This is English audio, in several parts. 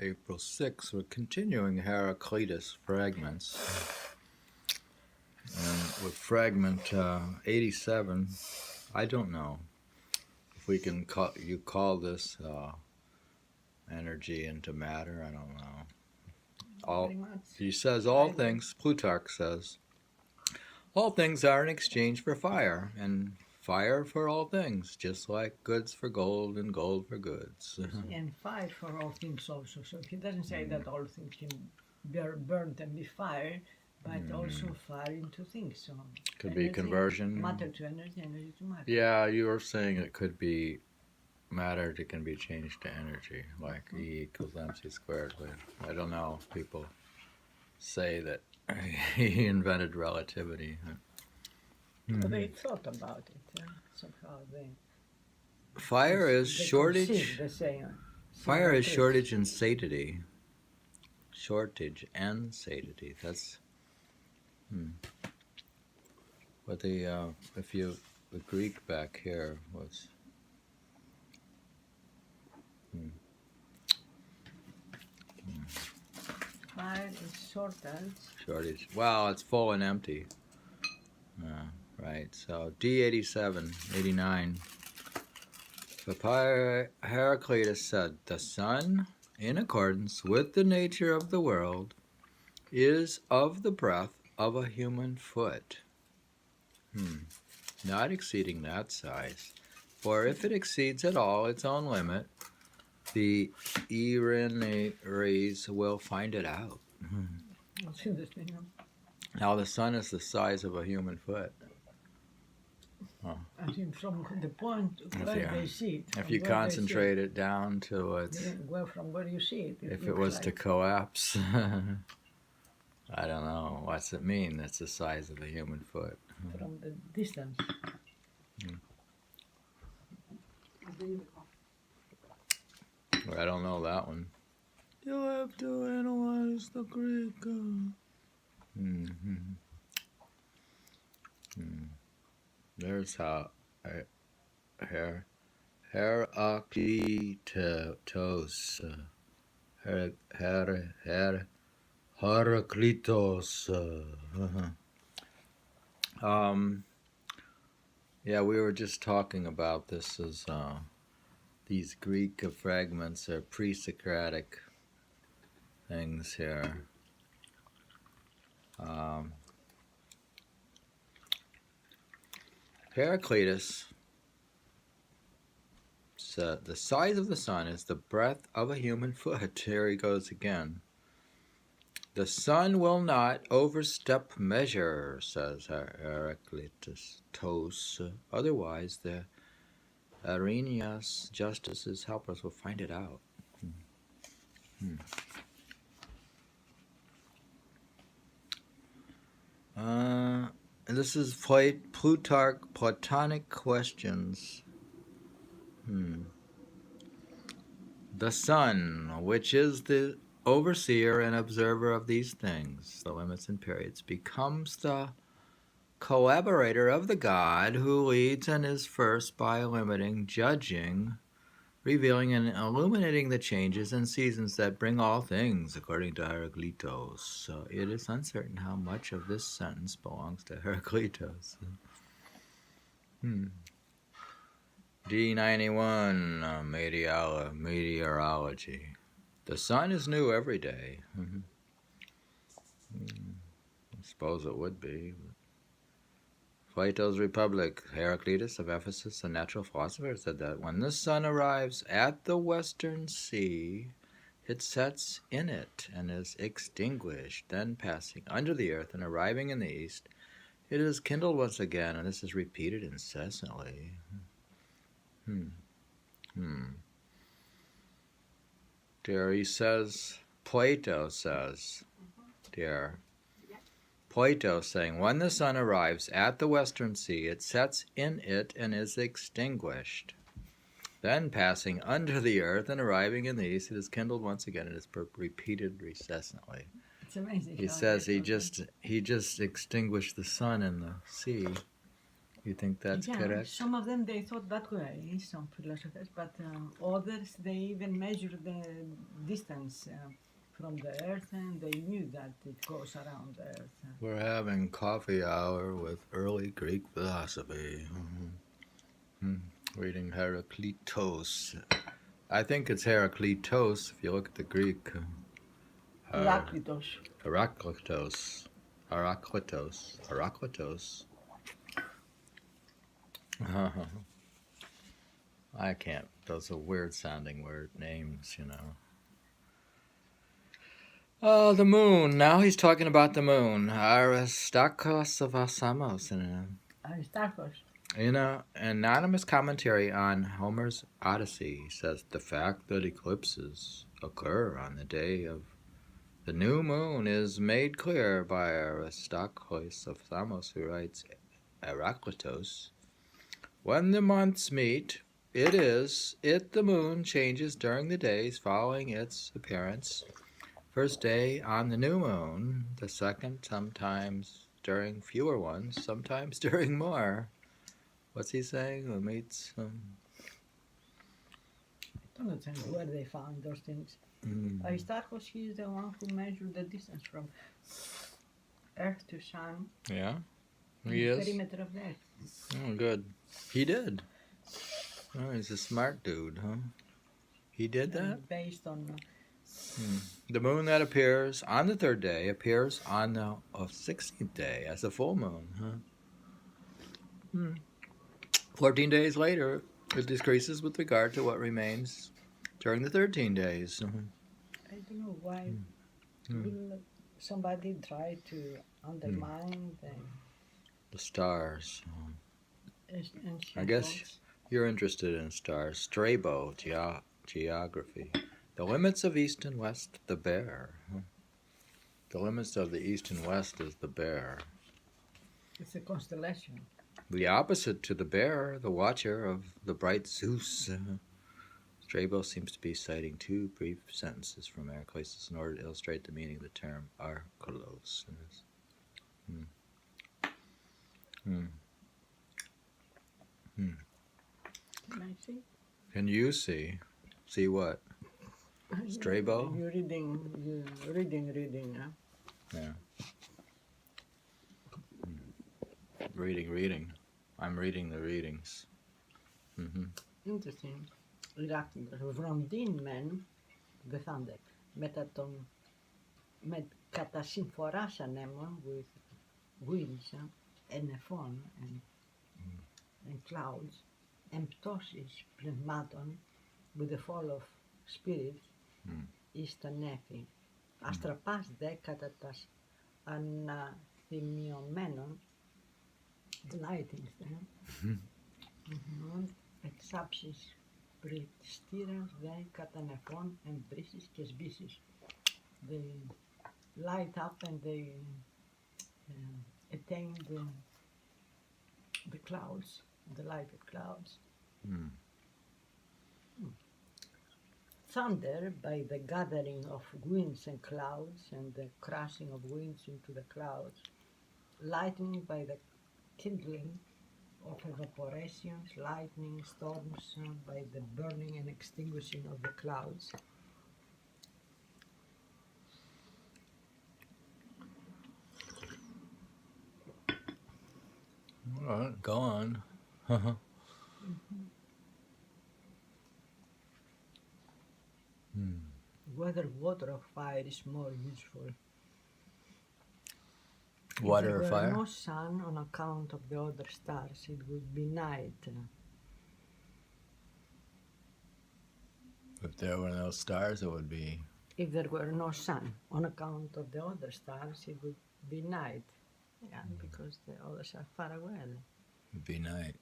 April 6th. We're continuing Heraclitus fragments. And with fragment 87, I don't know if we can call this energy into matter. I don't know. He says all things, Plutarch says, all things are in exchange for fire, and fire for all things, just like goods for gold and gold for goods. And fire for all things also. So he doesn't say that all things can be burnt and be fired, but also fire into things. So could energy, be conversion. Matter to energy, energy to matter. Yeah, you were saying it could be matter that can be changed to energy, like E equals mc squared. But I don't know if people say that he invented relativity. But they thought about it. Somehow they. Fire is shortage. Fire is shortage and satiety. Shortage and satiety. That's. But the Greek back here was. Fire is shortage. Shortage. Wow, it's full and empty. Right. So D87, 89. Heraclitus said, the sun, in accordance with the nature of the world, is of the breadth of a human foot. Not exceeding that size. For if it exceeds at all its own limit, the rays will find it out. Now the sun is the size of a human foot. I think from the point where they see it. If you concentrate it down to its... Well, from where you see it. If it was to collapse, I don't know. What's it mean? That's the size of a human foot. From the distance. I don't know that one. You have to analyze the Greek. There's how Heraclitus. Heraclitus. Yeah, we were just talking about this as these Greek fragments are pre-Socratic things here. Heraclitus said, the size of the sun is the breadth of a human foot. Here he goes again. The sun will not overstep measure, says Heraclitus. Otherwise, the Arrhenius justices helpers will find it out. And this is Plutarch, Platonic questions. The sun, which is the overseer and observer of these things, the limits and periods, becomes the collaborator of the God who leads and is first by limiting, judging, revealing, and illuminating the changes and seasons that bring all things, according to Heraclitus. So it is uncertain how much of this sentence belongs to Heraclitus. D91, meteorology. The sun is new every day. I suppose it would be. Plato's Republic, Heraclitus of Ephesus, a natural philosopher, said that when the sun arrives at the western sea, it sets in it and is extinguished, then passing under the earth and arriving in the east, it is kindled once again, and this is repeated incessantly. Dear, he says, Plato says, dear, Plato saying, when the sun arrives at the western sea, it sets in it and is extinguished. Then passing under the earth and arriving in the east, it is kindled once again and is repeated incessantly. It's amazing. He says he just extinguished the sun in the sea. You think that's yeah, correct? some of them they thought that way, some philosophers, but others they even measured the distance from the Earth, and they knew that it goes around the Earth. We're having coffee hour with early Greek philosophy. Reading Heraclitus. I think it's Heraclitos if you look at the Greek. Heraclitus. Heraclitos. Heraclitos. Heraclitos. I can't. Those are weird sounding word names, you know. Oh, the moon. Now he's talking about the moon. Aristarchus of Samos. Aristarchus. In an anonymous commentary on Homer's Odyssey, he says the fact that eclipses occur on the day of the new moon is made clear by Aristarchus of Samos, who writes, Heraclitus, when the months meet, the moon changes during the days following its appearance. First day on the new moon, the second sometimes during fewer ones, sometimes during more. What's he saying? The mates. I don't understand where they found those things. Aristarchus, he is the one who measured the distance from Earth to Sun. Yeah, he the is. Perimeter of the Earth. Oh, good. He did. Oh, he's a smart dude, huh? He did that? Based on... The moon that appears on the third day appears on the 16th day as a full moon, huh? 14 days later, it decreases with regard to what remains during the 13 days. I don't know why will somebody try to undermine the stars. ancient I guess gods. you're interested in stars. Strabo, geography. The limits of east and west, the bear. The limits of the east and west is the bear. It's a constellation. The opposite to the bear, the watcher of the bright Zeus. Strabo seems to be citing two brief sentences from Heraclitus in order to illustrate the meaning of the term arkelos. Can I see? Can you see? See what? Strabo? You're reading, huh? Yeah. Reading. I'm reading the readings. Interesting. Heraclitus. From την μεν, the thunder, κατά συμφοράς ανέμων with winds and a phone and clouds, εμπτώσεις πνευμάτων with the fall of spirits εις τα νέφη. Αστραπάς δε κατά τας αναθυμιωμένων lightings, εξάψεις πριστήρας δε κατά νεφών εμπρίσεις και σβήσεις. They light up and they attain the clouds, the lighted clouds. Thunder by the gathering of winds and clouds and the crashing of winds into the clouds. Lightning by the kindling of evaporations, lightning storms by the burning and extinguishing of the clouds. All right, go on. Whether water or fire is more useful. Water or If there fire? were no sun on account of the other stars, it would be night. If there were no stars, it would be. If there were no sun on account of the other stars, it would be night. Yeah, because the others are far away. It'd be night.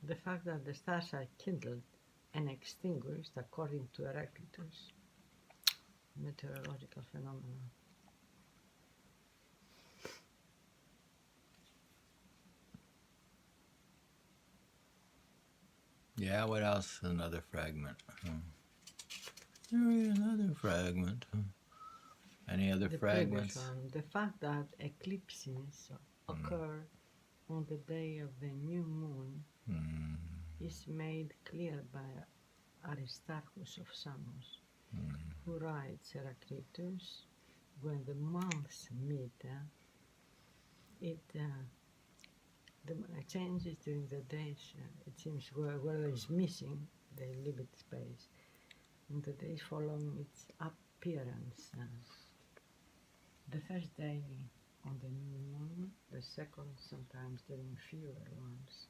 The fact that the stars are kindled and extinguished, according to Heraclitus, meteorological phenomena. Yeah, what else? Another fragment. There is another fragment. Any other The fragments? previous one, the fact that eclipses occur on the day of the new moon is made clear by Aristarchus of Samos, who writes Heraclitus, when the months meet, the changes during the days, it seems where there is missing, they leave it space. In the days following its appearance, the first day on the new moon, the second sometimes during fewer ones,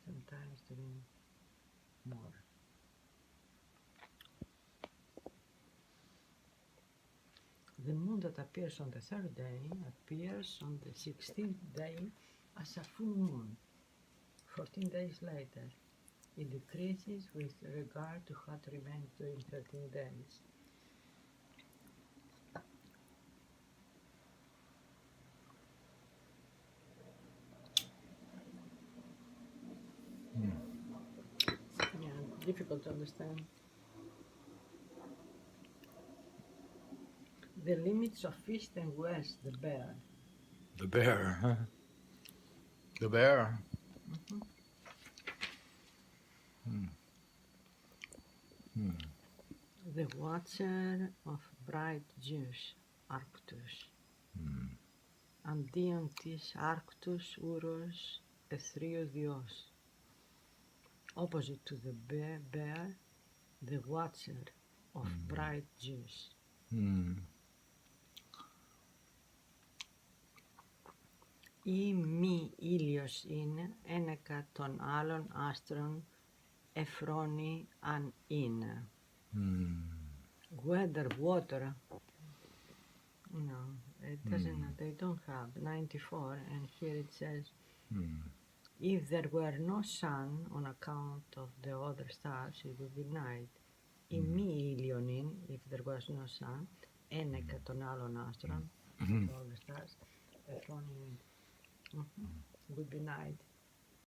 sometimes during more. The moon that appears on the third day appears on the 16th day as a full moon. 14 days later, it decreases with regard to what remains during 13 days. Yeah, difficult to understand. The limits of east and west, the bear. The bear, huh? The bear. The watcher of bright Zeus, Arctus. Αντίοντης Arctus Uros Ethrio Dios. Opposite to the bear, the watcher of bright Zeus. Ή μη ήλιος είναι ένεκα των άλλων άστρων εφρόνη αν είναι. Whether water, no, it doesn't, they don't have 94, and here it says, if there were no sun on account of the other stars, it would be night. Ή μη ήλιον είναι, if there was no sun, ένεκα των άλλων άστρων, all the stars, εφρόνη would be night.